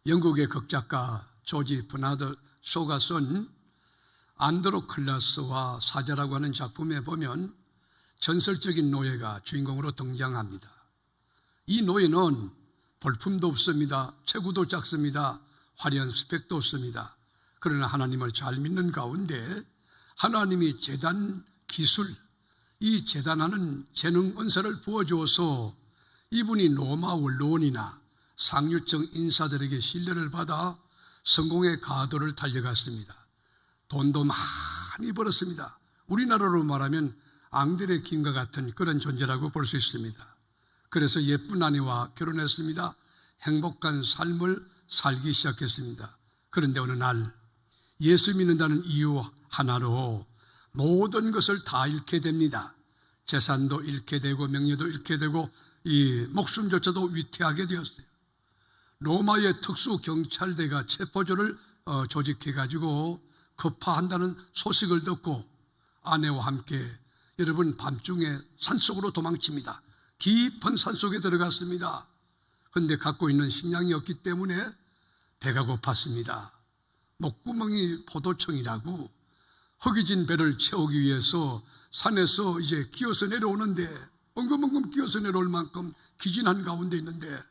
영국의 극작가 조지 버나드 쇼가 쓴 안드로클라스와 사자라고 하는 작품에 보면 전설적인 노예가 주인공으로 등장합니다. 이 노예는 볼품도 없습니다. 체구도 작습니다. 화려한 스펙도 없습니다. 그러나 하나님을 잘 믿는 가운데 하나님이 제단 기술, 이 제단하는 재능 은사를 부어주어서 이분이 로마 원로원이나 상류층 인사들에게 신뢰를 받아 성공의 가도를 달려갔습니다. 돈도 많이 벌었습니다. 우리나라로 말하면 앙드레 김과 같은 그런 존재라고 볼 수 있습니다. 그래서 예쁜 아내와 결혼했습니다. 행복한 삶을 살기 시작했습니다. 그런데 어느 날 예수 믿는다는 이유 하나로 모든 것을 다 잃게 됩니다. 재산도 잃게 되고 명예도 잃게 되고 이 목숨조차도 위태하게 되었어요. 로마의 특수경찰대가 체포조를 조직해가지고 급파한다는 소식을 듣고 아내와 함께 여러분 밤중에 산속으로 도망칩니다. 깊은 산속에 들어갔습니다. 그런데 갖고 있는 식량이 없기 때문에 배가 고팠습니다. 목구멍이 포도청이라고 허기진 배를 채우기 위해서 산에서 이제 기어서 내려오는데 엉금엉금 기어서 내려올 만큼 기진한 가운데 있는데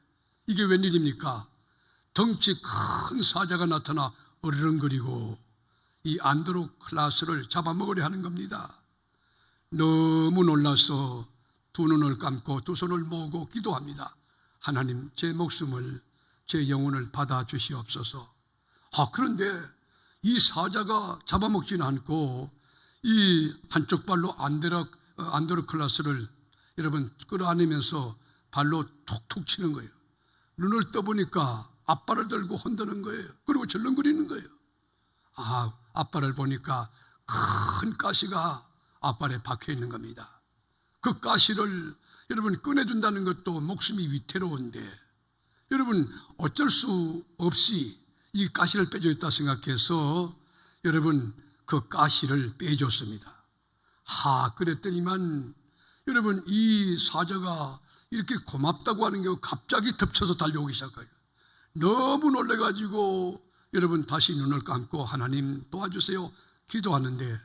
이게 웬일입니까? 덩치 큰 사자가 나타나 어르렁거리고 이 안드로클라스를 잡아먹으려 하는 겁니다. 너무 놀라서 두 눈을 감고 두 손을 모으고 기도합니다. 하나님, 제 목숨을, 제 영혼을 받아주시옵소서. 그런데 이 사자가 잡아먹지는 않고 이 한쪽 발로 안드로클라스를 여러분 끌어안으면서 발로 툭툭 치는 거예요. 눈을 떠보니까 앞발을 들고 흔드는 거예요. 그리고 절렁거리는 거예요. 앞발을 보니까 큰 가시가 앞발에 박혀 있는 겁니다. 그 가시를 여러분 꺼내준다는 것도 목숨이 위태로운데 여러분 어쩔 수 없이 이 가시를 빼줬다 생각해서 여러분 그 가시를 빼줬습니다. 그랬더니만 여러분 이 사자가 이렇게 고맙다고 하는 게 갑자기 덮쳐서 달려오기 시작해요. 너무 놀래가지고 여러분 다시 눈을 감고 하나님 도와주세요 기도하는데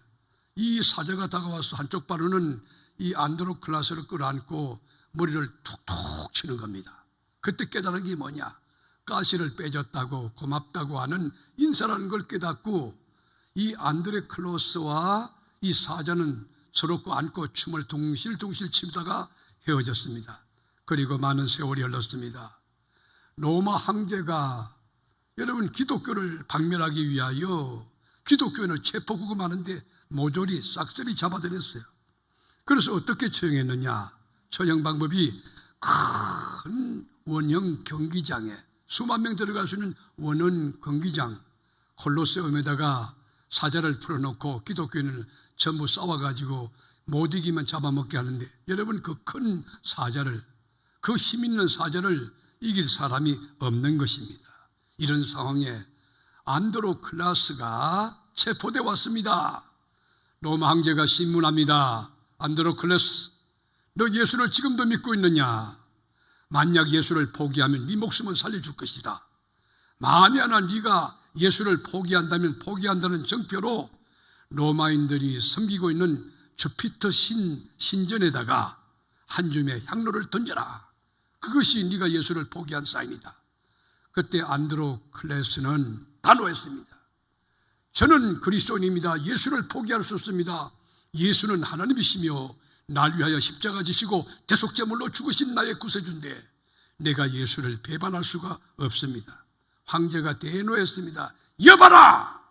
이 사자가 다가와서 한쪽 발로는 이 안드로클라스를 끌어안고 머리를 툭툭 치는 겁니다. 그때 깨달은 게 뭐냐? 가시를 빼줬다고 고맙다고 하는 인사라는 걸 깨닫고 이 안드로클라스와 이 사자는 서로 안고 춤을 둥실둥실 추다가 헤어졌습니다. 그리고 많은 세월이 흘렀습니다. 로마 황제가 여러분 기독교를 박멸하기 위하여 기독교인을 체포구금하는데 모조리 싹쓸이 잡아들였어요. 그래서 어떻게 처형했느냐? 처형 방법이 큰 원형 경기장에 수만 명 들어갈 수 있는 원형 경기장 콜로세움에다가 사자를 풀어놓고 기독교인을 전부 싸워가지고 못 이기면 잡아먹게 하는데 여러분 그 큰 사자를 그 힘 있는 사자를 이길 사람이 없는 것입니다. 이런 상황에 안드로클라스가 체포돼 왔습니다. 로마 황제가 신문합니다. 안드로클라스, 너 예수를 지금도 믿고 있느냐? 만약 예수를 포기하면 네 목숨은 살려줄 것이다. 만에 하나 네가 예수를 포기한다면 포기한다는 정표로 로마인들이 섬기고 있는 주피터 신전에다가 한 줌의 향로를 던져라. 그것이 네가 예수를 포기한 사인이다. 그때 안드로클라스는 단호했습니다. 저는 그리스도인입니다. 예수를 포기할 수 없습니다. 예수는 하나님이시며 날 위하여 십자가 지시고 대속제물로 죽으신 나의 구세주인데 내가 예수를 배반할 수가 없습니다. 황제가 대노했습니다. 여봐라!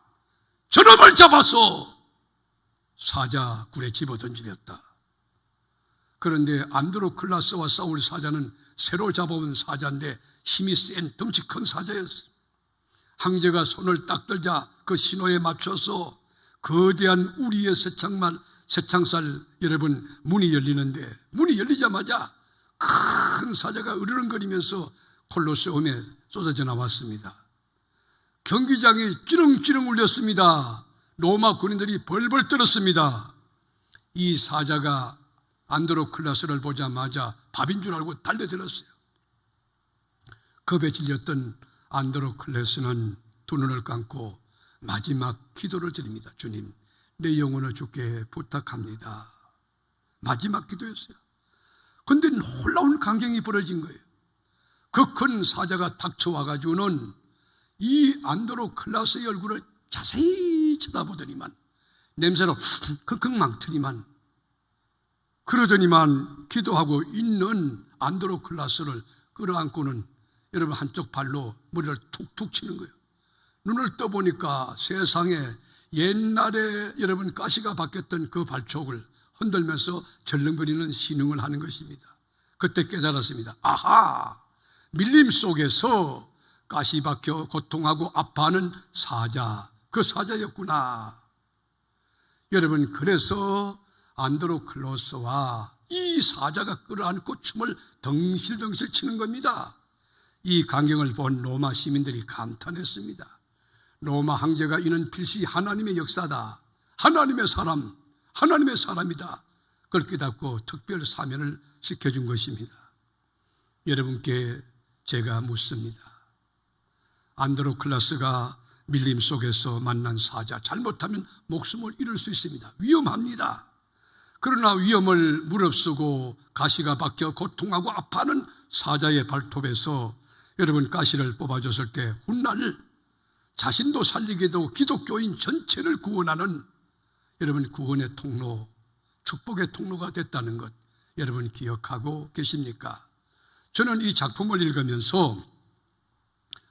저놈을 잡아서 사자 굴에 집어던지렸다. 그런데 안드로클라스와 싸울 사자는 새로 잡아온 사자인데 힘이 센 덩치 큰 사자였어요. 황제가 손을 딱 들자 그 신호에 맞춰서 거대한 우리의 새창살 여러분 문이 열리는데 문이 열리자마자 큰 사자가 으르렁거리면서 콜로세움에 쏟아져 나왔습니다. 경기장이 찌릉찌릉 울렸습니다. 로마 군인들이 벌벌 떨었습니다. 이 사자가 안드로클라스를 보자마자 밥인 줄 알고 달려들었어요. 겁에 질렸던 안드로클레스는 두 눈을 감고 마지막 기도를 드립니다. 주님, 내 영혼을 주께 부탁합니다. 마지막 기도였어요. 그런데 놀라운 광경이 벌어진 거예요. 그 큰 사자가 닥쳐와가지고는 이 안드로클레스의 얼굴을 자세히 쳐다보더니만, 냄새로 킁킁 맡더니만, 그러더니만 기도하고 있는 안드로클레스를 끌어안고는 여러분 한쪽 발로 머리를 툭툭 치는 거예요. 눈을 떠보니까 세상에 옛날에 여러분 가시가 박혔던 그 발촉을 흔들면서 절렁거리는 신음을 하는 것입니다. 그때 깨달았습니다. 아하! 밀림 속에서 가시 박혀 고통하고 아파하는 사자, 그 사자였구나. 여러분, 그래서 안드로클레스와 이 사자가 끌어안고 춤을 덩실덩실 치는 겁니다. 이 광경을 본 로마 시민들이 감탄했습니다. 로마 황제가 이는 필시 하나님의 역사다. 하나님의 사람, 하나님의 사람이다. 그걸 깨닫고 특별 사면을 시켜준 것입니다. 여러분께 제가 묻습니다. 안드로클레스가 밀림 속에서 만난 사자, 잘못하면 목숨을 잃을 수 있습니다. 위험합니다. 그러나 위험을 무릅쓰고 가시가 박혀 고통하고 아파하는 사자의 발톱에서 여러분 가시를 뽑아줬을 때 훗날 자신도 살리게 되고 기독교인 전체를 구원하는 여러분 구원의 통로, 축복의 통로가 됐다는 것 여러분 기억하고 계십니까? 저는 이 작품을 읽으면서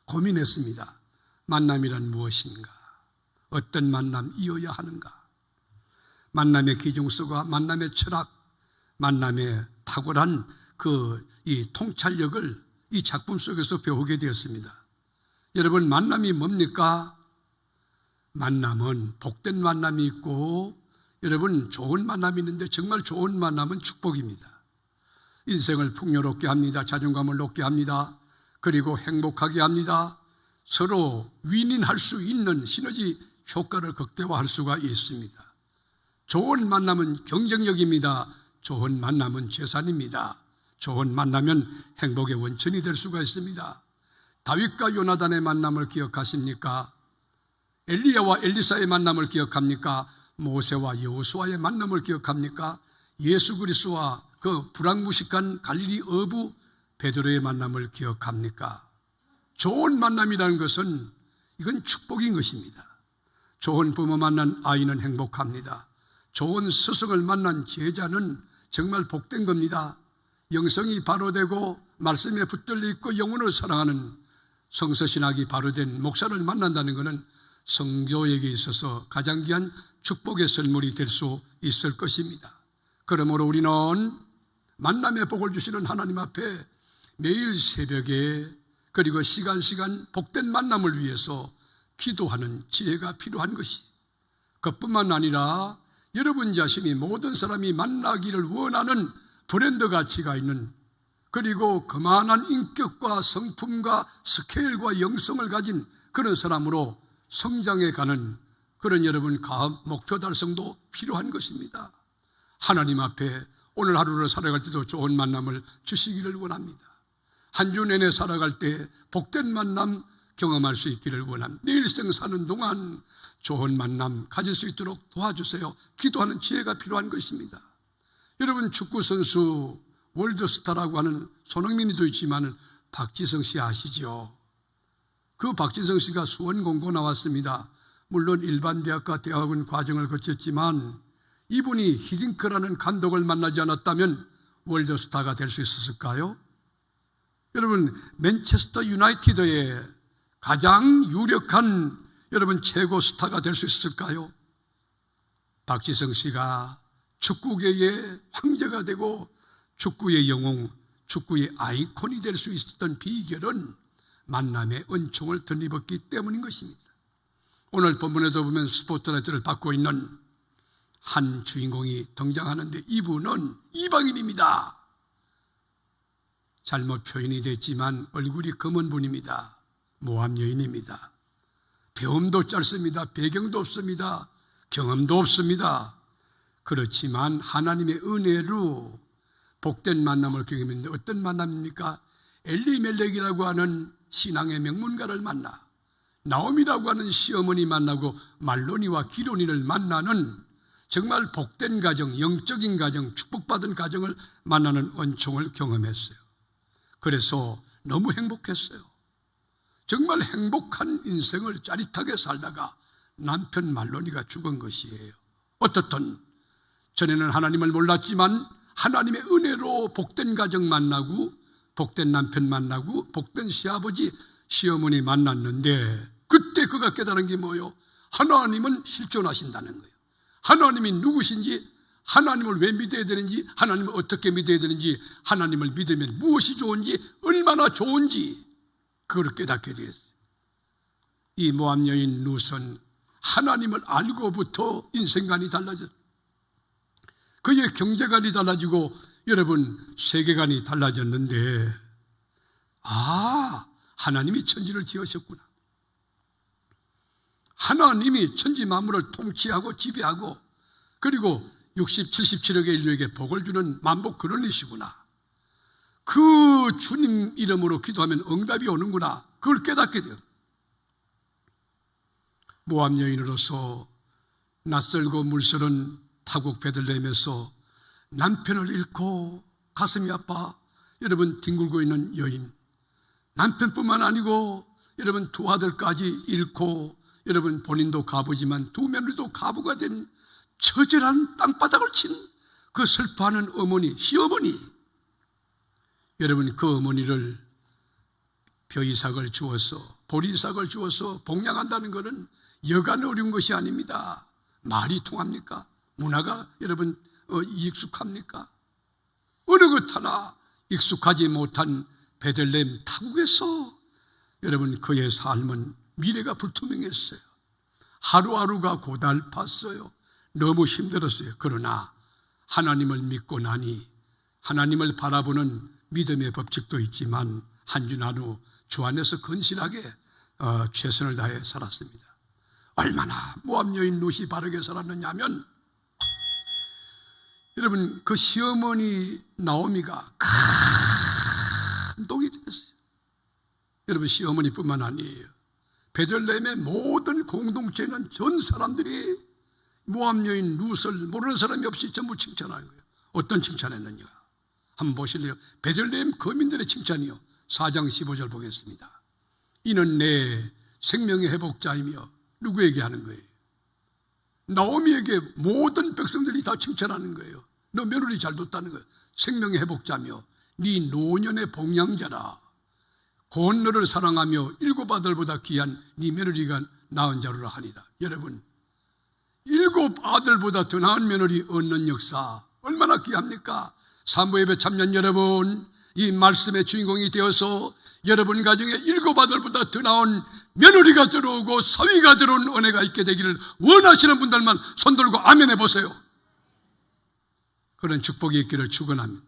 고민했습니다. 만남이란 무엇인가? 어떤 만남이어야 하는가? 만남의 기중서가 만남의 철학, 만남의 탁월한 이 통찰력을 이 작품 속에서 배우게 되었습니다. 여러분, 만남이 뭡니까? 만남은 복된 만남이 있고 여러분 좋은 만남이 있는데 정말 좋은 만남은 축복입니다. 인생을 풍요롭게 합니다. 자존감을 높게 합니다. 그리고 행복하게 합니다. 서로 윈윈할 수 있는 시너지 효과를 극대화할 수가 있습니다. 좋은 만남은 경쟁력입니다. 좋은 만남은 재산입니다. 좋은 만나면 행복의 원천이 될 수가 있습니다. 다윗과 요나단의 만남을 기억하십니까? 엘리야와 엘리사의 만남을 기억합니까? 모세와 여호수아의 만남을 기억합니까? 예수 그리스도와 그 불황무식한 갈릴리 어부 베드로의 만남을 기억합니까? 좋은 만남이라는 것은 이건 축복인 것입니다. 좋은 부모 만난 아이는 행복합니다. 좋은 스승을 만난 제자는 정말 복된 겁니다. 영성이 바로 되고 말씀에 붙들려 있고 영혼을 사랑하는 성서신학이 바로 된 목사를 만난다는 것은 성도에게 있어서 가장 귀한 축복의 선물이 될 수 있을 것입니다. 그러므로 우리는 만남의 복을 주시는 하나님 앞에 매일 새벽에 그리고 시간 복된 만남을 위해서 기도하는 지혜가 필요한 것이, 그뿐만 아니라 여러분 자신이 모든 사람이 만나기를 원하는 브랜드 가치가 있는, 그리고 그만한 인격과 성품과 스케일과 영성을 가진 그런 사람으로 성장해 가는 그런 여러분 목표 달성도 필요한 것입니다. 하나님 앞에 오늘 하루를 살아갈 때도 좋은 만남을 주시기를 원합니다. 한 주 내내 살아갈 때 복된 만남 경험할 수 있기를 원합니다. 내 일생 사는 동안 좋은 만남 가질 수 있도록 도와주세요. 기도하는 지혜가 필요한 것입니다. 여러분, 축구선수 월드스타라고 하는 손흥민이도 있지만 박지성 씨 아시죠? 그 박지성 씨가 수원공고 나왔습니다. 물론 일반 대학과 대학원 과정을 거쳤지만 이분이 히딩크라는 감독을 만나지 않았다면 월드스타가 될 수 있었을까요? 여러분, 맨체스터 유나이티드의 가장 유력한 여러분 최고 스타가 될 수 있을까요? 박지성 씨가 축구계의 황제가 되고 축구의 영웅, 축구의 아이콘이 될 수 있었던 비결은 만남의 은총을 덧입었기 때문인 것입니다. 오늘 본문에도 보면 스포트라이트를 받고 있는 한 주인공이 등장하는데 이분은 이방인입니다. 잘못 표현이 됐지만 얼굴이 검은 분입니다. 모함 여인입니다. 배움도 짧습니다. 배경도 없습니다. 경험도 없습니다. 그렇지만 하나님의 은혜로 복된 만남을 경험했는데 어떤 만남입니까? 엘리멜렉이라고 하는 신앙의 명문가를 만나 나오미라고 하는 시어머니 만나고 말로니와 기로니를 만나는 정말 복된 가정, 영적인 가정, 축복받은 가정을 만나는 은총을 경험했어요. 그래서 너무 행복했어요. 정말 행복한 인생을 짜릿하게 살다가 남편 말로니가 죽은 것이에요. 어떻든 전에는 하나님을 몰랐지만 하나님의 은혜로 복된 가정 만나고 복된 남편 만나고 복된 시아버지, 시어머니 만났는데 그때 그가 깨달은 게 뭐예요? 하나님은 실존하신다는 거예요. 하나님이 누구신지, 하나님을 왜 믿어야 되는지, 하나님을 어떻게 믿어야 되는지, 하나님을 믿으면 무엇이 좋은지, 얼마나 좋은지 그걸 깨닫게 되었어요. 이 모압 여인 룻은 하나님을 알고부터 인생관이 달라졌어요. 그의 경제관이 달라지고 여러분 세계관이 달라졌는데 하나님이 천지를 지으셨구나. 하나님이 천지 만물을 통치하고 지배하고 그리고 60, 77억의 인류에게 복을 주는 만복 근원이시구나. 그 주님 이름으로 기도하면 응답이 오는구나. 그걸 깨닫게 돼요. 모압 여인으로서 낯설고 물설은 타국 베들레헴에서 남편을 잃고 가슴이 아파 여러분 뒹굴고 있는 여인, 남편뿐만 아니고 여러분 두 아들까지 잃고 여러분 본인도 가부지만 두 며느리도 가부가 된 처절한 땅바닥을 친 그 슬퍼하는 어머니, 시어머니, 여러분 그 어머니를 벼이삭을 주어서 보리삭을 주어서 봉양한다는 것은 여간 어려운 것이 아닙니다. 말이 통합니까? 문화가 여러분 익숙합니까? 어느 것 하나 익숙하지 못한 베들레헴 타국에서 여러분 그의 삶은 미래가 불투명했어요. 하루하루가 고달팠어요. 너무 힘들었어요. 그러나 하나님을 믿고 나니 하나님을 바라보는 믿음의 법칙도 있지만 한 주 한 후 주 안에서 건실하게 최선을 다해 살았습니다. 얼마나 모압 여인 룻이 바르게 살았느냐 하면 여러분 그 시어머니 나오미가 큰 독이 되었어요. 여러분 시어머니뿐만 아니에요. 베들레헴의 모든 공동체는 전 사람들이 모압 여인 룻을 모르는 사람이 없이 전부 칭찬하는 거예요. 어떤 칭찬했느냐 한번 보실래요? 베들레헴 거민들의 칭찬이요. 4장 15절 보겠습니다. 이는 내 생명의 회복자이며 누구에게 하는 거예요? 나오미에게 모든 백성들이 다 칭찬하는 거예요. 너 며느리 잘 뒀다는 거예요. 생명의 회복자며 네 노년의 봉양자라. 곧 너를 사랑하며 일곱 아들보다 귀한 네 며느리가 낳은 자로라 하니라. 여러분 일곱 아들보다 더 나은 며느리 얻는 역사 얼마나 귀합니까? 사무예배 참여한 여러분, 이 말씀의 주인공이 되어서 여러분 가정에 일곱 아들보다 더 나은 며느리가 들어오고 사위가 들어온 은혜가 있게 되기를 원하시는 분들만 손 들고 아멘 해보세요. 그런 축복이 있기를 축원합니다.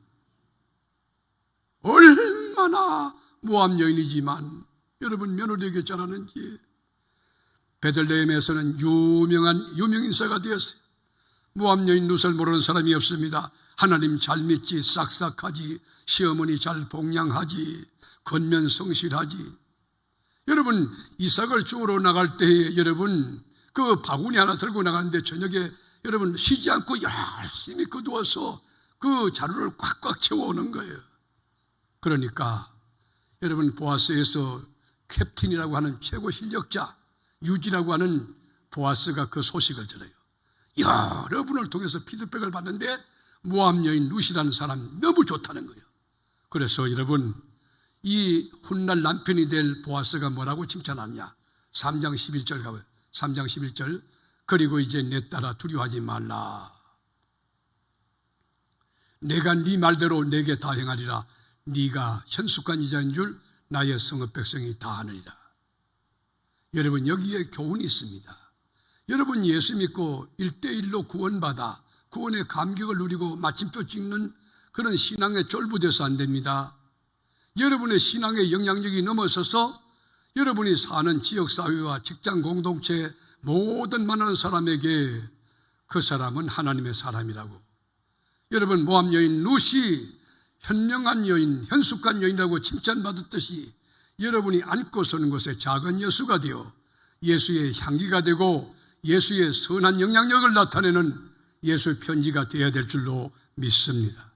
얼마나 모압 여인이지만 여러분 며느리에게 잘하는지 베들레헴에서는 유명 인사가 되었어요. 모압 여인 룻을 모르는 사람이 없습니다. 하나님 잘 믿지, 싹싹하지, 시어머니 잘 봉양하지, 건면성실하지. 여러분 이삭을 주우러 나갈 때에 여러분 그 바구니 하나 들고 나가는데 저녁에 여러분 쉬지 않고 열심히 거두어서 그 자루를 꽉꽉 채워오는 거예요. 그러니까 여러분 보아스에서 캡틴이라고 하는 최고 실력자 유지라고 하는 보아스가 그 소식을 들어요. 여러분을 통해서 피드백을 받는데 모압 여인 룻이라는 사람 너무 좋다는 거예요. 그래서 여러분 이 훗날 남편이 될 보아스가 뭐라고 칭찬하냐? 3장 11절 가봐요. 3장 11절 그리고 이제 내 딸아 두려워하지 말라. 내가 네 말대로 내게 다 행하리라. 네가 현숙한 이자인 줄 나의 성읍 백성이 다 아느니라. 여러분 여기에 교훈이 있습니다. 여러분 예수 믿고 1대1로 구원받아 구원의 감격을 누리고 마침표 찍는 그런 신앙에 쫄부돼서 안 됩니다. 여러분의 신앙의 영향력이 넘어서서 여러분이 사는 지역사회와 직장 공동체 모든 만나는 사람에게 그 사람은 하나님의 사람이라고. 여러분 모압 여인 룻이 현명한 여인, 현숙한 여인이라고 칭찬받았듯이 여러분이 안고 서는 곳에 작은 여수가 되어 예수의 향기가 되고 예수의 선한 영향력을 나타내는 예수 편지가 되어야 될 줄로 믿습니다.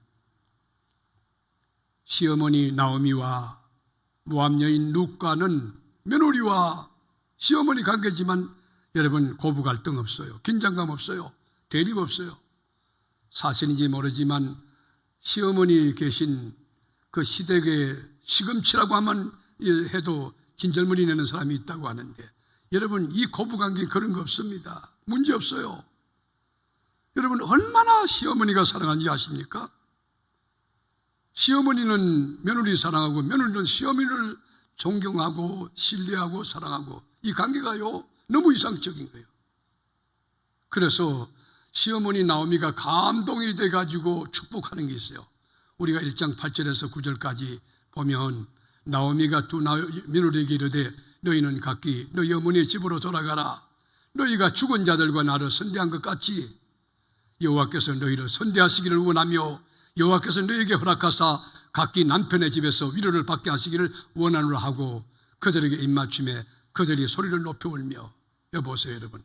시어머니 나오미와 모압 여인 룻과는 며느리와 시어머니 관계지만 여러분 고부 갈등 없어요. 긴장감 없어요. 대립 없어요. 사실인지 모르지만 시어머니 계신 그 시댁에 시금치라고 하면 해도 진절머리 내는 사람이 있다고 하는데 여러분 이 고부관계 그런 거 없습니다. 문제 없어요. 여러분 얼마나 시어머니가 사랑하는지 아십니까? 시어머니는 며느리 사랑하고 며느리는 시어머니를 존경하고 신뢰하고 사랑하고 이 관계가요 너무 이상적인 거예요. 그래서 시어머니 나오미가 감동이 돼가지고 축복하는 게 있어요. 우리가 1장 8절에서 9절까지 보면 나오미가 두 며느리에게 이르되 너희는 각기 너희 어머니의 집으로 돌아가라. 너희가 죽은 자들과 나를 선대한 것 같이 여호와께서 너희를 선대하시기를 원하며 여호와께서 너희에게 허락하사 각기 남편의 집에서 위로를 받게 하시기를 원하노라 하고 그들에게 입맞춤에 그들이 소리를 높여 울며 여보세요 여러분,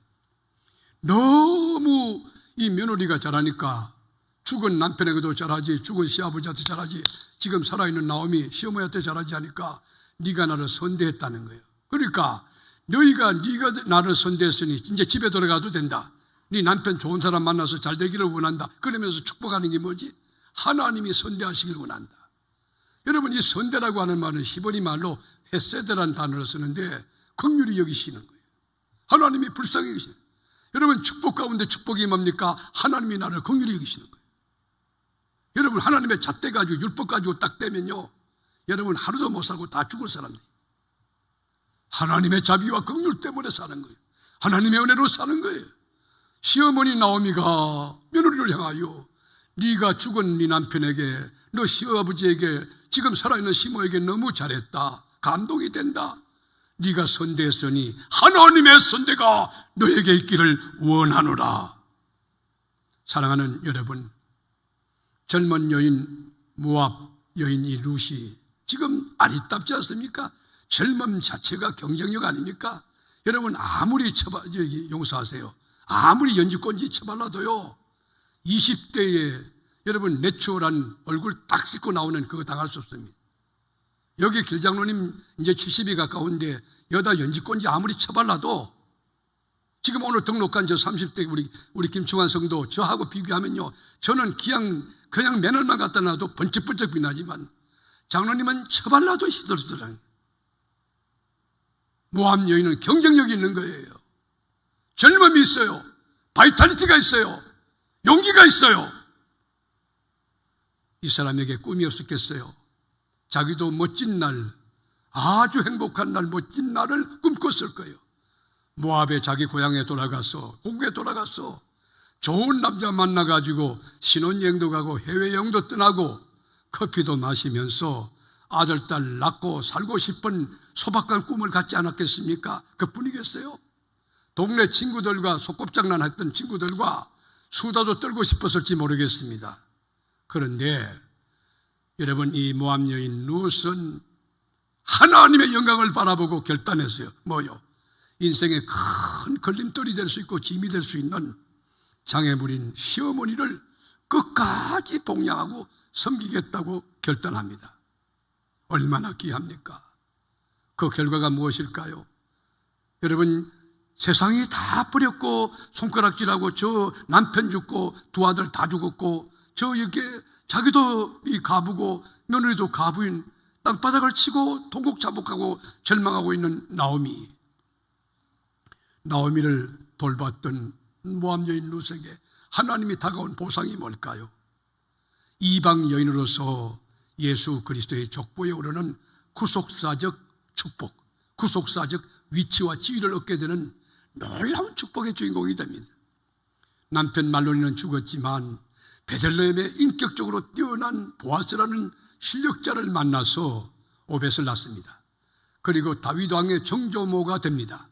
너무 이 며느리가 잘하니까 죽은 남편에게도 잘하지 죽은 시아버지한테 잘하지 지금 살아있는 나오미 시어머니한테 잘하지 하니까 네가 나를 선대했다는 거예요. 그러니까 네가 나를 선대했으니 이제 집에 들어가도 된다. 네 남편 좋은 사람 만나서 잘 되기를 원한다. 그러면서 축복하는 게 뭐지? 하나님이 선대하시길 원한다. 여러분 이 선대라고 하는 말은 히브리 말로 헤세드라는 단어를 쓰는데 긍휼히 여기시는 거예요. 하나님이 불쌍히 여기시는 거예요. 여러분 축복 가운데 축복이 뭡니까? 하나님이 나를 긍휼히 여기시는 거예요. 여러분 하나님의 잣대 가지고 율법 가지고 딱 떼면요 여러분 하루도 못 살고 다 죽을 사람들. 하나님의 자비와 긍휼 때문에 사는 거예요. 하나님의 은혜로 사는 거예요. 시어머니 나오미가 며느리를 향하여 네가 죽은 네 남편에게 너 시아버지에게 지금 살아있는 시모에게 너무 잘했다. 감동이 된다. 네가 선대했으니 하나님의 선대가 너에게 있기를 원하노라. 사랑하는 여러분, 젊은 여인 모압 여인 이 룻이 지금 아리답지 않습니까? 젊음 자체가 경쟁력 아닙니까? 여러분 아무리 용서하세요. 아무리 연주권지 쳐발라도요 20대에 여러분 내추럴한 얼굴 딱 씻고 나오는 그거 당할 수 없습니다. 여기 길장로님 이제 70이 가까운데 여다 연지권지 아무리 쳐발라도 지금 오늘 등록한 저 30대 우리 김충환 성도 저하고 비교하면요 저는 그냥 매너만 갖다 놔도 번쩍번쩍 빛나지만 장로님은 쳐발라도 시들시들한 모압 여인은 경쟁력이 있는 거예요. 젊음이 있어요. 바이탈리티가 있어요. 용기가 있어요. 이 사람에게 꿈이 없었겠어요? 자기도 멋진 날, 아주 행복한 날, 멋진 날을 꿈꿨을 거예요. 모압에 자기 고향에 돌아가서 고국에 돌아가서 좋은 남자 만나가지고 신혼여행도 가고 해외여행도 떠나고 커피도 마시면서 아들, 딸 낳고 살고 싶은 소박한 꿈을 갖지 않았겠습니까? 그뿐이겠어요? 동네 친구들과 소꿉장난했던 친구들과 수다도 떨고 싶었을지 모르겠습니다. 그런데 여러분 이 모압 여인 룻은 하나님의 영광을 바라보고 결단했어요. 뭐요? 인생의 큰 걸림돌이 될 수 있고 짐이 될 수 있는 장애물인 시어머니를 끝까지 봉양하고 섬기겠다고 결단합니다. 얼마나 귀합니까? 그 결과가 무엇일까요? 여러분 세상이 다 버렸고 손가락질하고 저 남편 죽고 두 아들 다 죽었고 저 이렇게 자기도 이 가부고 며느리도 가부인 땅바닥을 치고 통곡자복하고 절망하고 있는 나오미를 돌봤던 모압 여인 룻에게 하나님이 다가온 보상이 뭘까요? 이방 여인으로서 예수 그리스도의 족보에 오르는 구속사적 축복, 구속사적 위치와 지위를 얻게 되는 놀라운 축복의 주인공이 됩니다. 남편 말로니는 죽었지만 베들레헴에 인격적으로 뛰어난 보아스라는 실력자를 만나서 오벳을 낳습니다. 그리고 다윗 왕의 정조모가 됩니다.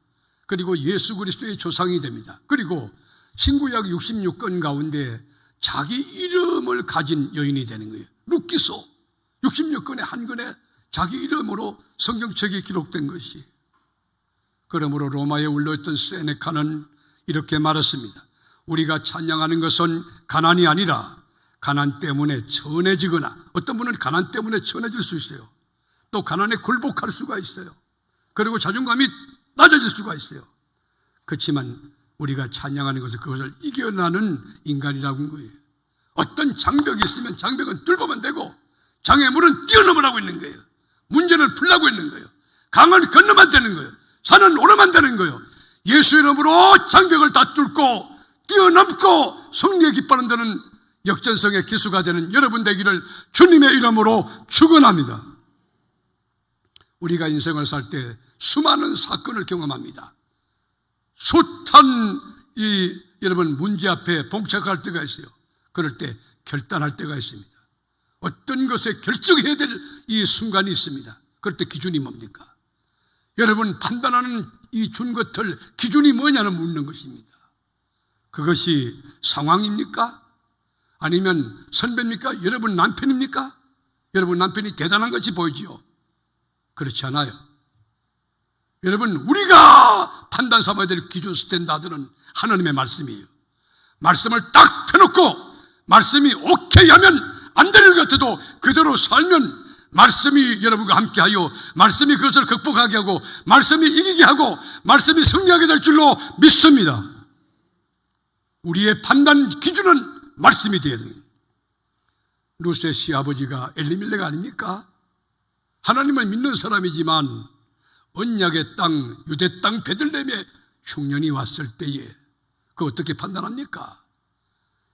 그리고 예수 그리스도의 조상이 됩니다. 그리고 신구약 66권 가운데 자기 이름을 가진 여인이 되는 거예요. 룻기소 66권의 한 권에 자기 이름으로 성경책에 기록된 것이. 그러므로 로마에 울려있던 세네카는 이렇게 말했습니다. 우리가 찬양하는 것은 가난이 아니라 가난 때문에 천해지거나, 어떤 분은 가난 때문에 천해질 수 있어요. 또 가난에 굴복할 수가 있어요. 그리고 자존감이 낮아질 수가 있어요. 그렇지만 우리가 찬양하는 것은 그것을 이겨나는 인간이라고 한 거예요. 어떤 장벽이 있으면 장벽은 뚫으면 되고 장애물은 뛰어넘으라고 있는 거예요. 문제는 풀라고 있는 거예요. 강은 건너면 되는 거예요. 산은 오르면 되는 거예요. 예수 이름으로 장벽을 다 뚫고 뛰어넘고 승리에 기뻐하는 데는 역전성의 기수가 되는 여러분 되기를 주님의 이름으로 축원합니다. 우리가 인생을 살 때 수많은 사건을 경험합니다. 숱한 여러분 문제 앞에 봉착할 때가 있어요. 그럴 때 결단할 때가 있습니다. 어떤 것에 결정해야 될 이 순간이 있습니다. 그럴 때 기준이 뭡니까? 여러분 판단하는 이 준것을 기준이 뭐냐는 묻는 것입니다. 그것이 상황입니까? 아니면 선배입니까? 여러분 남편입니까? 여러분 남편이 대단한 것이 보이지요? 그렇지 않아요. 여러분 우리가 판단 삼아야 될 기준 스탠다드는 하나님의 말씀이에요. 말씀을 딱 펴놓고 말씀이 오케이 하면 안 되는 것 같아도 그대로 살면 말씀이 여러분과 함께하여 말씀이 그것을 극복하게 하고 말씀이 이기게 하고 말씀이 승리하게 될 줄로 믿습니다. 우리의 판단 기준은 말씀이 되어야 됩니다. 루스의 시아버지가 엘리멜렉 아닙니까? 하나님을 믿는 사람이지만 언약의 땅, 유대 땅 베들레헴에 흉년이 왔을 때에 그거 어떻게 판단합니까?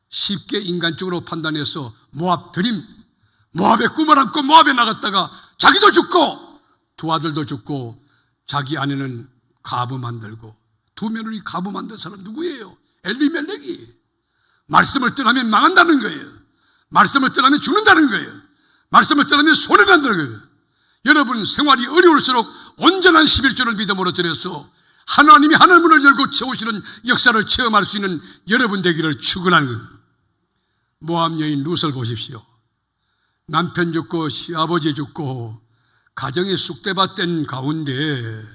쉽게 인간적으로 판단해서 모압 드림, 모압의 꿈을 안고 모압에 나갔다가 자기도 죽고 두 아들도 죽고 자기 아내는 가부 만들고 두 며느리 가부 만든 사람 누구예요? 엘리멜렉이. 말씀을 떠나면 망한다는 거예요. 말씀을 떠나면 죽는다는 거예요. 말씀을 떠나면 손해가 난다는 거예요. 여러분 생활이 어려울수록 온전한 11조를 믿음으로 드려서 하나님이 하늘문을 열고 채우시는 역사를 체험할 수 있는 여러분 되기를 축원하는 거예요. 모압 여인 룻을 보십시오. 남편 죽고 시아버지 죽고 가정이 쑥대밭된 가운데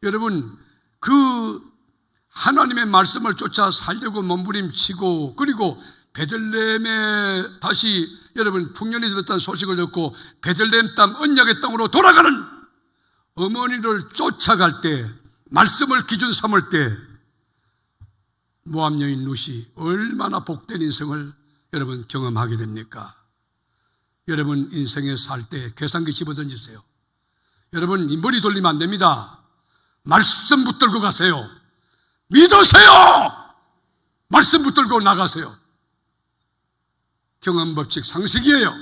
여러분 그 하나님의 말씀을 쫓아 살려고 몸부림치고 그리고 베들레헴에 다시 여러분 풍년이 들었다는 소식을 듣고 베들레헴 땅 언약의 땅으로 돌아가는 어머니를 쫓아갈 때 말씀을 기준 삼을 때 모압 여인 룻이 얼마나 복된 인생을 여러분 경험하게 됩니까? 여러분 인생에 살 때 계산기 집어던지세요. 여러분 이 머리 돌리면 안 됩니다. 말씀 붙들고 가세요. 믿으세요. 말씀 붙들고 나가세요. 경험 법칙 상식이에요.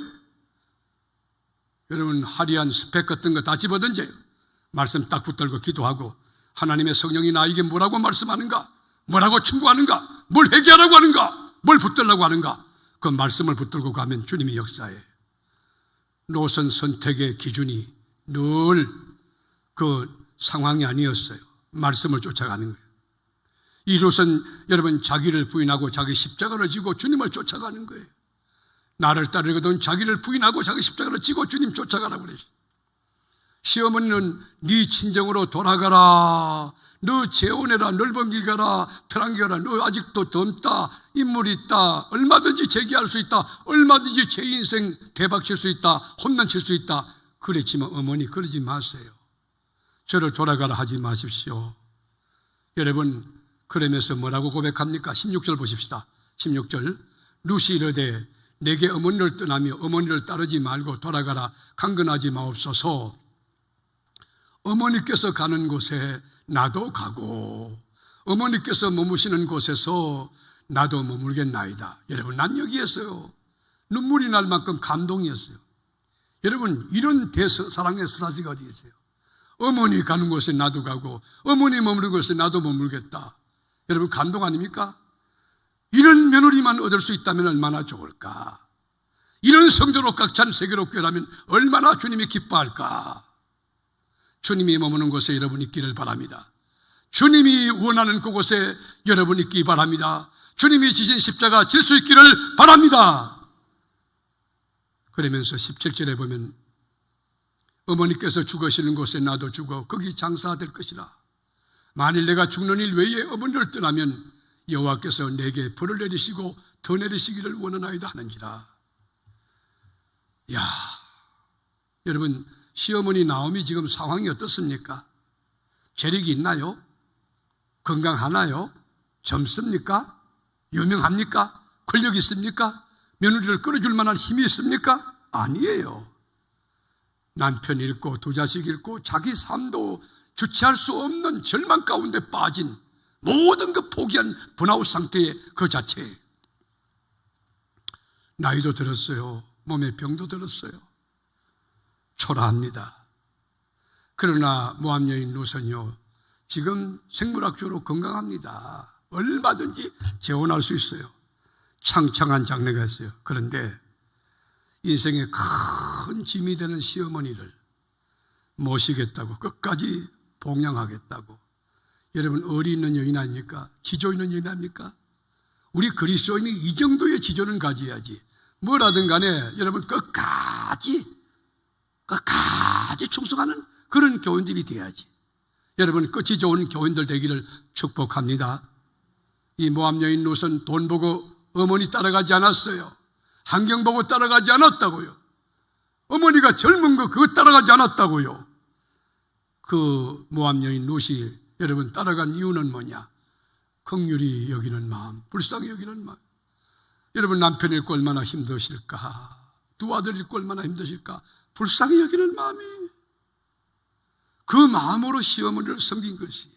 여러분 화려한 스펙 같은 거 다 집어던져요. 말씀 딱 붙들고 기도하고 하나님의 성령이 나에게 뭐라고 말씀하는가, 뭐라고 충고하는가, 뭘 회개하라고 하는가, 뭘 붙들라고 하는가, 그 말씀을 붙들고 가면 주님이 역사해. 롯은 선택의 기준이 늘 그 상황이 아니었어요. 말씀을 쫓아가는 거예요. 이 롯은 여러분 자기를 부인하고 자기 십자가를 지고 주님을 쫓아가는 거예요. 나를 따르거든 자기를 부인하고 자기 십자가를 지고 주님 쫓아가라고 그래요. 시어머니는 네 친정으로 돌아가라, 너 재혼해라, 넓은 길 가라, 편한 길 가라, 너 아직도 젊다, 인물이 있다, 얼마든지 재기할 수 있다, 얼마든지 제 인생 대박 칠 수 있다, 홈런 칠 수 있다. 그랬지만 어머니 그러지 마세요. 저를 돌아가라 하지 마십시오. 여러분 그러면서 뭐라고 고백합니까? 16절 보십시다. 16절 룻이 이르되 내게 어머니를 떠나며 어머니를 따르지 말고 돌아가라. 강건하지 마옵소서. 어머니께서 가는 곳에 나도 가고 어머니께서 머무시는 곳에서 나도 머물겠나이다. 여러분 난 여기에서요 눈물이 날 만큼 감동이었어요. 여러분 이런 사랑의 수사지가 어디 있어요? 어머니 가는 곳에 나도 가고 어머니 머무는 곳에 나도 머물겠다. 여러분 감동 아닙니까? 이런 며느리만 얻을 수 있다면 얼마나 좋을까? 이런 성도로 꽉 찬 세계로 교회라면 얼마나 주님이 기뻐할까? 주님이 머무는 곳에 여러분이 있기를 바랍니다. 주님이 원하는 그곳에 여러분이 있기 바랍니다. 주님이 지신 십자가 질 수 있기를 바랍니다. 그러면서 17절에 보면 어머니께서 죽으시는 곳에 나도 죽어 거기 장사될 것이라. 만일 내가 죽는 일 외에 어머니를 떠나면 여호와께서 내게 벌을 내리시고 더 내리시기를 원하나이다 하는지라. 야, 여러분, 시어머니 나오미 지금 상황이 어떻습니까? 재력이 있나요? 건강하나요? 젊습니까? 유명합니까? 권력이 있습니까? 며느리를 끌어줄 만한 힘이 있습니까? 아니에요. 남편 잃고 두 자식 잃고 자기 삶도 주체할 수 없는 절망 가운데 빠진 모든 그 포기한 번아웃 상태의 그 자체에 나이도 들었어요. 몸에 병도 들었어요. 초라합니다. 그러나 모압 여인 룻은요, 지금 생물학적으로 건강합니다. 얼마든지 재혼할 수 있어요. 창창한 장래가 있어요. 그런데 인생의 큰 짐이 되는 시어머니를 모시겠다고, 끝까지 봉양하겠다고. 여러분, 어리 있는 여인 아닙니까? 지조 있는 여인 아닙니까? 우리 그리스도인이 이 정도의 지조는 가져야지. 뭐라든 간에 여러분 끝까지 충성하는 그런 교인들이 돼야지. 여러분, 끝이 좋은 교인들 되기를 축복합니다. 이 모압 여인 룻은 돈 보고 어머니 따라가지 않았어요. 환경 보고 따라가지 않았다고요. 어머니가 젊은 거 그거 따라가지 않았다고요. 그 모압 여인 룻이 여러분 따라간 이유는 뭐냐? 긍휼히 여기는 마음, 불쌍히 여기는 마음. 여러분, 남편 잃고 얼마나 힘드실까? 두 아들 잃고 얼마나 힘드실까? 불쌍히 여기는 마음이, 그 마음으로 시어머니를 섬긴 것이에요.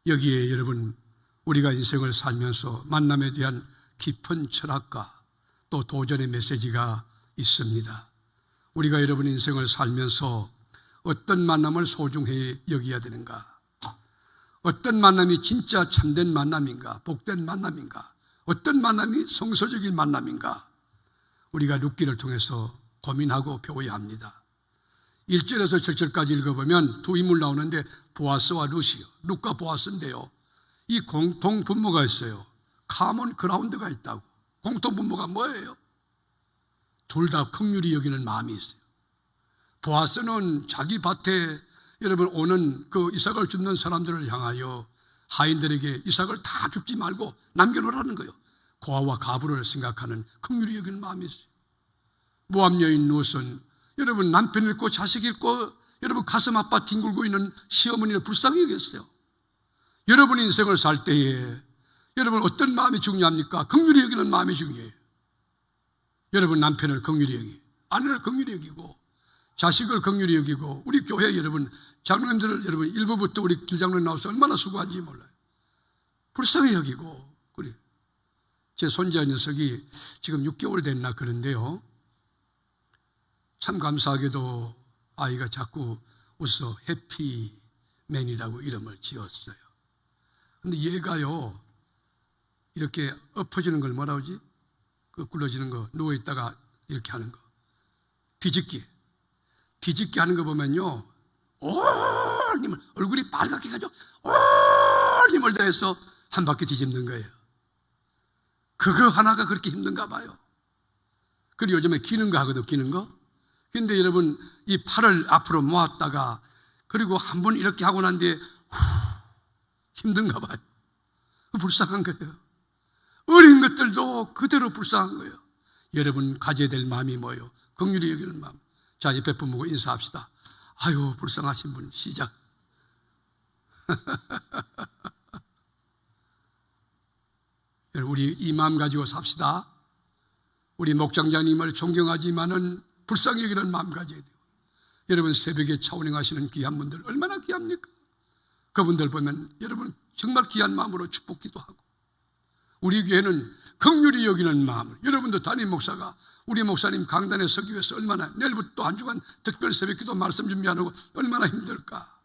여기에 여러분, 우리가 인생을 살면서 만남에 대한 깊은 철학과 또 도전의 메시지가 있습니다. 우리가 여러분 인생을 살면서 어떤 만남을 소중히 여겨야 되는가? 어떤 만남이 진짜 참된 만남인가? 복된 만남인가? 어떤 만남이 성서적인 만남인가? 우리가 룻기를 통해서 고민하고 배워야 합니다. 1절에서 7절까지 읽어보면 두 인물 나오는데 보아스와 룻이요. 룻과 보아스인데요, 이 공통 분모가 있어요. 카몬 그라운드가 있다고. 공통 분모가 뭐예요? 둘 다 긍휼히 여기는 마음이 있어요. 보아스는 자기 밭에 여러분 오는 그 이삭을 줍는 사람들을 향하여 하인들에게 이삭을 다 줍지 말고 남겨놓으라는 거예요. 고아와 가부를 생각하는 긍휼히 여기는 마음이 있어요. 모압 여인 룻은 여러분 남편 잃고 자식 잃고 여러분 가슴 아파 뒹굴고 있는 시어머니를 불쌍히 여겼어요. 여러분 인생을 살 때에 여러분 어떤 마음이 중요합니까? 긍휼히 여기는 마음이 중요해요. 여러분 남편을 긍휼히 여기, 아내를 긍휼히 여기고, 자식을 긍휼히 여기고, 우리 교회 여러분 장로님들을 여러분 일부부터 우리 길장로님 나와서 얼마나 수고한지 몰라요. 불쌍히 여기고. 그래. 제 손자 녀석이 지금 6개월 됐나 그런데요, 참 감사하게도 아이가 자꾸 웃어 해피맨이라고 이름을 지었어요. 근데 얘가요 이렇게 엎어지는 걸 뭐라 하지? 그 굴러지는 거, 누워있다가 이렇게 하는 거, 뒤집기 하는 거 보면요, 올림을, 얼굴이 빨갛게 가지고 올림을 다해서 한 바퀴 뒤집는 거예요. 그거 하나가 그렇게 힘든가 봐요. 그리고 요즘에 기는 거 하거든, 기는 거. 근데 여러분 이 팔을 앞으로 모았다가 그리고 한 번 이렇게 하고 난 뒤에 힘든가 봐요. 불쌍한 거예요. 어린 것들도 그대로 불쌍한 거예요. 여러분 가져야 될 마음이 뭐예요? 긍휼히 여기는 마음. 자, 옆에 분 보고 인사합시다. 아유, 불쌍하신 분, 시작. 우리 이 마음 가지고 삽시다. 우리 목장장님을 존경하지만은 불쌍히 여기는 마음 가져야 돼요. 여러분 새벽에 차운행하시는 귀한 분들 얼마나 귀합니까? 그분들 보면 여러분 정말 귀한 마음으로 축복기도 하고, 우리 교회는 긍휼히 여기는 마음을, 여러분도 담임 목사가 우리 목사님 강단에 서기 위해서 얼마나, 내일부터 또 한 주간 특별 새벽기도 말씀 준비하고 얼마나 힘들까.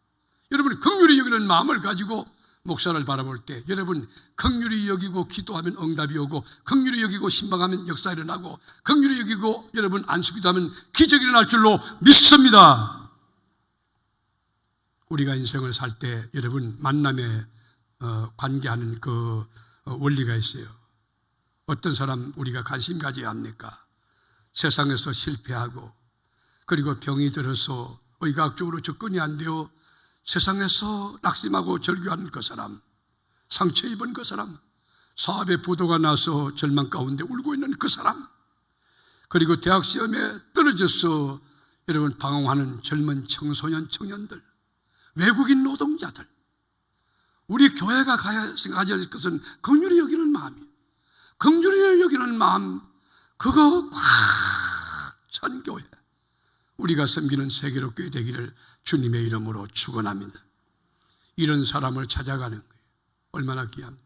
여러분 긍휼히 여기는 마음을 가지고 목사를 바라볼 때 여러분 긍휼히 여기고 기도하면 응답이 오고, 긍휼히 여기고 신방하면 역사 일어나고, 긍휼히 여기고 여러분 안수기도하면 기적이 일어날 줄로 믿습니다. 우리가 인생을 살 때 여러분 만남에 관계하는 그 원리가 있어요. 어떤 사람 우리가 관심 가져야 합니까? 세상에서 실패하고 그리고 병이 들어서 의학적으로 접근이 안 되어 세상에서 낙심하고 절규하는 그 사람, 상처 입은 그 사람, 사업에 부도가 나서 절망 가운데 울고 있는 그 사람, 그리고 대학 시험에 떨어져서 여러분 방황하는 젊은 청소년, 청년들, 외국인 노동자들, 우리 교회가 가져야 할 것은 긍휼히 여기는 마음이에요. 긍휼히 여기는 마음, 그거 꽉 찬 교회, 우리가 섬기는 세계로 교회 되기를 주님의 이름으로 축원합니다. 이런 사람을 찾아가는 거예요. 얼마나 귀합니다.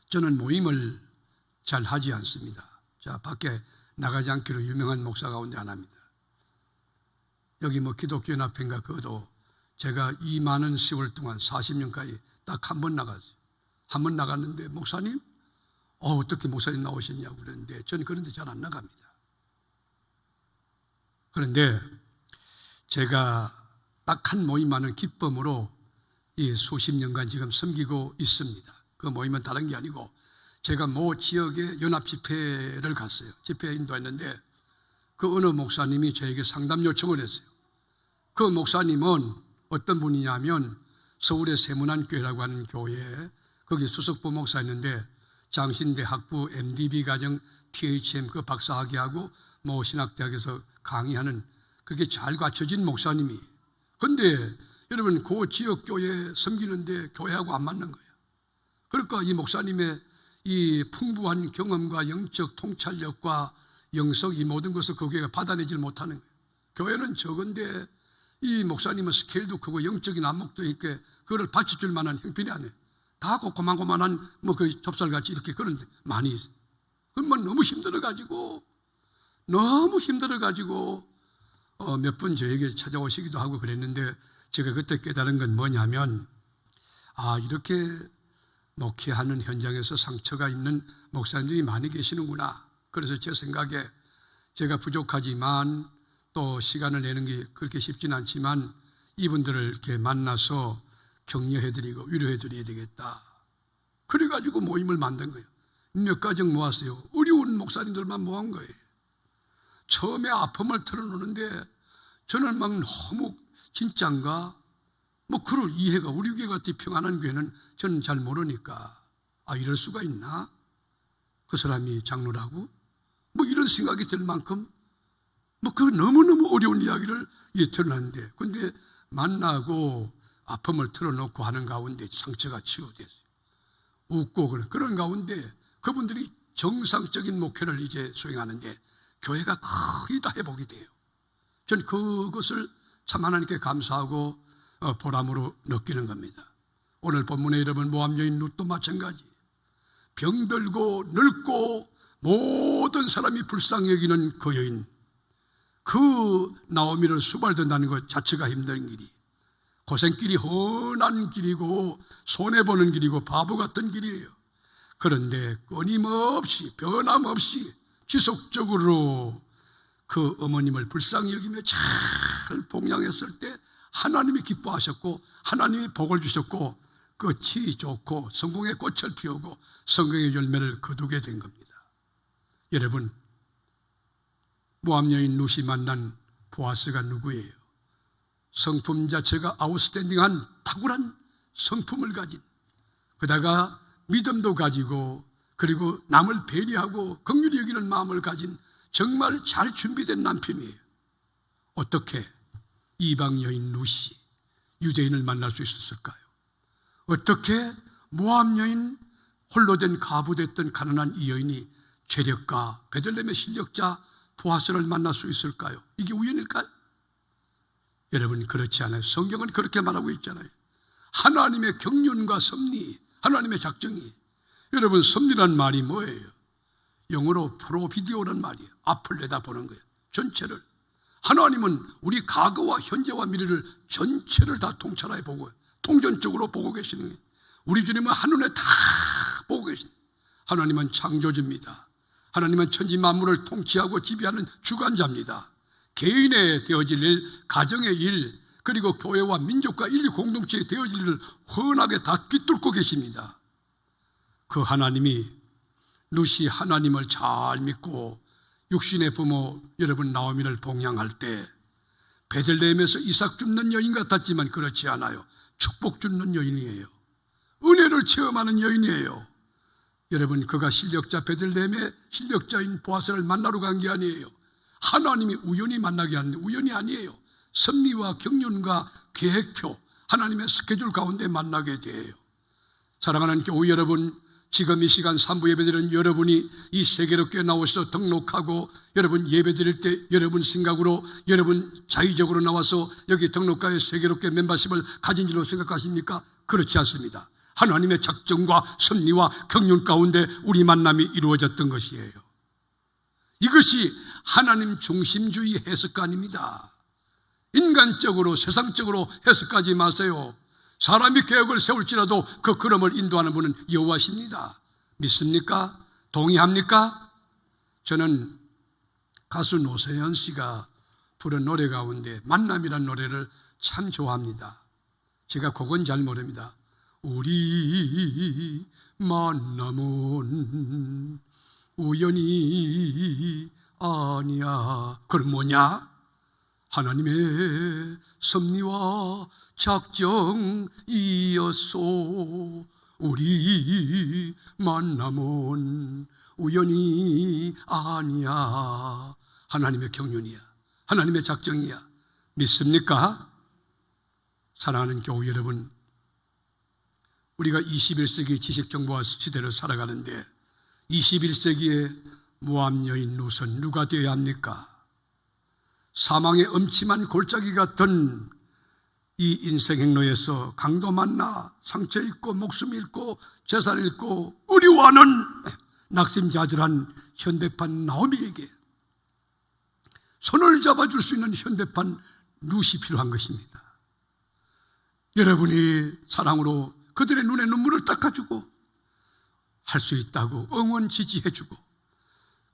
저는 모임을 잘 하지 않습니다. 자, 밖에 나가지 않기로 유명한 목사 가운데 하나입니다. 여기 뭐 기독교연합회인가 그것도 제가 이 많은 세월 동안 40년까지 딱 한 번 나갔어요. 한 번 나갔는데 목사님? 어떻게 목사님 나오셨냐고 그랬는데 저는 그런데 잘 안 나갑니다. 그런데 제가 딱 한 모임만은 기쁨으로 이 수십 년간 지금 섬기고 있습니다. 그 모임은 다른 게 아니고 제가 모 지역의 연합 집회를 갔어요. 집회 인도했는데 그 어느 목사님이 저에게 상담 요청을 했어요. 그 목사님은 어떤 분이냐면 서울의 세문안교회라고 하는 교회에 거기 수석부 목사였는데 장신대 학부 MDB 과정 THM 그 박사학위하고 모 신학대학에서 강의하는 그게 잘 갖춰진 목사님이. 근데 여러분 그 지역 교회에 섬기는데 교회하고 안 맞는 거예요. 그러니까 이 목사님의 이 풍부한 경험과 영적 통찰력과 영성 이 모든 것을 그 교회가 받아내질 못하는 거예요. 교회는 적은데 이 목사님은 스케일도 크고 영적인 안목도 있게 그거를 받쳐줄 만한 형편이 아니에요. 다 고만고만한 뭐 그 좁쌀같이 이렇게 그런데 많이 있어요. 그러면 너무 힘들어가지고 몇 분 저에게 찾아오시기도 하고 그랬는데 제가 그때 깨달은 건 뭐냐면 이렇게 목회하는 현장에서 상처가 있는 목사님들이 많이 계시는구나. 그래서 제 생각에 제가 부족하지만 또 시간을 내는 게 그렇게 쉽지는 않지만 이분들을 이렇게 만나서 격려해드리고 위로해드려야 되겠다. 그래가지고 모임을 만든 거예요. 몇 가정 모았어요. 어려운 목사님들만 모은 거예요. 처음에 아픔을 털어놓는데 저는 막 너무 진짠가? 뭐 그럴 이해가 우리 교회 같은 평안한 교회는 저는 잘 모르니까 이럴 수가 있나? 그 사람이 장로라고? 뭐 이런 생각이 들 만큼 그 너무너무 어려운 이야기를 털어놨는데 근데 만나고 아픔을 털어놓고 하는 가운데 상처가 치유됐어요. 웃고 그런 가운데 그분들이 정상적인 목회를 이제 수행하는데 교회가 거의 다 회복이 돼요. 전 그것을 참 하나님께 감사하고 보람으로 느끼는 겁니다. 오늘 본문에 여러분 모함 여인 룻도 마찬가지. 병들고 늙고 모든 사람이 불쌍히 여기는 그 여인, 그 나오미를 수발된다는 것 자체가 힘든 길이, 고생길이 훤한 길이고 손해보는 길이고 바보 같은 길이에요. 그런데 끊임없이 변함없이 지속적으로 그 어머님을 불쌍히 여기며 잘 봉양했을 때 하나님이 기뻐하셨고 하나님이 복을 주셨고 끝이 좋고 성공의 꽃을 피우고 성공의 열매를 거두게 된 겁니다. 여러분, 모함 여인 룻이 만난 보아스가 누구예요? 성품 자체가 아웃스탠딩한 탁월한 성품을 가진, 그다가 믿음도 가지고 그리고 남을 배려하고 긍휼히 여기는 마음을 가진 정말 잘 준비된 남편이에요. 어떻게 이방 여인 룻이 유대인을 만날 수 있었을까요? 어떻게 모함 여인 홀로 된 가부됐던 가난한 이 여인이 죄력가 베들레헴의 실력자 보아스를 만날 수 있을까요? 이게 우연일까요? 여러분 그렇지 않아요. 성경은 그렇게 말하고 있잖아요. 하나님의 경륜과 섭리, 하나님의 작정이. 여러분 섭리란 말이 뭐예요? 영어로 프로비디오란 말이에요. 앞을 내다보는 거예요. 전체를. 하나님은 우리 과거와 현재와 미래를 전체를 다 통찰해 보고 통전적으로 보고 계시는 거예요. 우리 주님은 한눈에 다 보고 계십니다. 하나님은 창조주입니다. 하나님은 천지 만물을 통치하고 지배하는 주관자입니다. 개인의 되어질 일, 가정의 일, 그리고 교회와 민족과 인류 공동체에 되어질 일을 훤하게 다 깃뚫고 계십니다. 그 하나님이 룻이 하나님을 잘 믿고 육신의 부모 여러분 나오미를 봉양할 때 베들레헴에서 이삭 줍는 여인 같았지만 그렇지 않아요. 축복 주는 여인이에요. 은혜를 체험하는 여인이에요. 여러분, 그가 실력자 베들레헴의 실력자인 보아스를 만나러 간 게 아니에요. 하나님이 우연히 만나게 하는데 우연이 아니에요. 섭리와 경륜과 계획표, 하나님의 스케줄 가운데 만나게 돼요. 사랑하는 교회 여러분, 지금 이 시간 3부 예배드리는 여러분이 이 세계롭게 나오셔서 등록하고 여러분 예배드릴 때 여러분 생각으로 여러분 자의적으로 나와서 여기 등록가에 세계롭게 멤버십을 가진 줄로 생각하십니까? 그렇지 않습니다. 하나님의 작정과 섭리와 경륜 가운데 우리 만남이 이루어졌던 것이에요. 이것이 하나님 중심주의 해석관입니다. 인간적으로 세상적으로 해석하지 마세요. 사람이 계획을 세울지라도 그 걸음을 인도하는 분은 여호와십니다. 믿습니까? 동의합니까? 저는 가수 노세현 씨가 부른 노래 가운데 만남이라는 노래를 참 좋아합니다. 제가 그건 잘 모릅니다. 우리 만남은 우연이 아니야. 그건 뭐냐? 하나님의 섭리와 작정이었소. 우리 만남은 우연이 아니야. 하나님의 경륜이야. 하나님의 작정이야. 믿습니까? 사랑하는 교회 여러분, 우리가 21세기 지식정보화 시대를 살아가는데 21세기의 모함 여인 루선 누가 되어야 합니까? 사망의 엄침한 골짜기 같은 이 인생 행로에서 강도 만나 상처 입고 목숨 잃고 재산 잃고 의리와는 낙심자들한 현대판 나오미에게 손을 잡아줄 수 있는 현대판 룻이 필요한 것입니다. 여러분이 사랑으로 그들의 눈에 눈물을 닦아주고 할 수 있다고 응원 지지해주고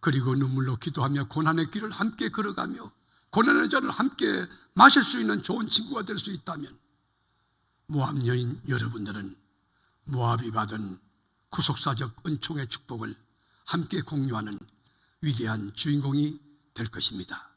그리고 눈물로 기도하며 고난의 길을 함께 걸어가며 고난의 잔을 함께 마실 수 있는 좋은 친구가 될 수 있다면 모압 여인 여러분들은 모압이 받은 구속사적 은총의 축복을 함께 공유하는 위대한 주인공이 될 것입니다.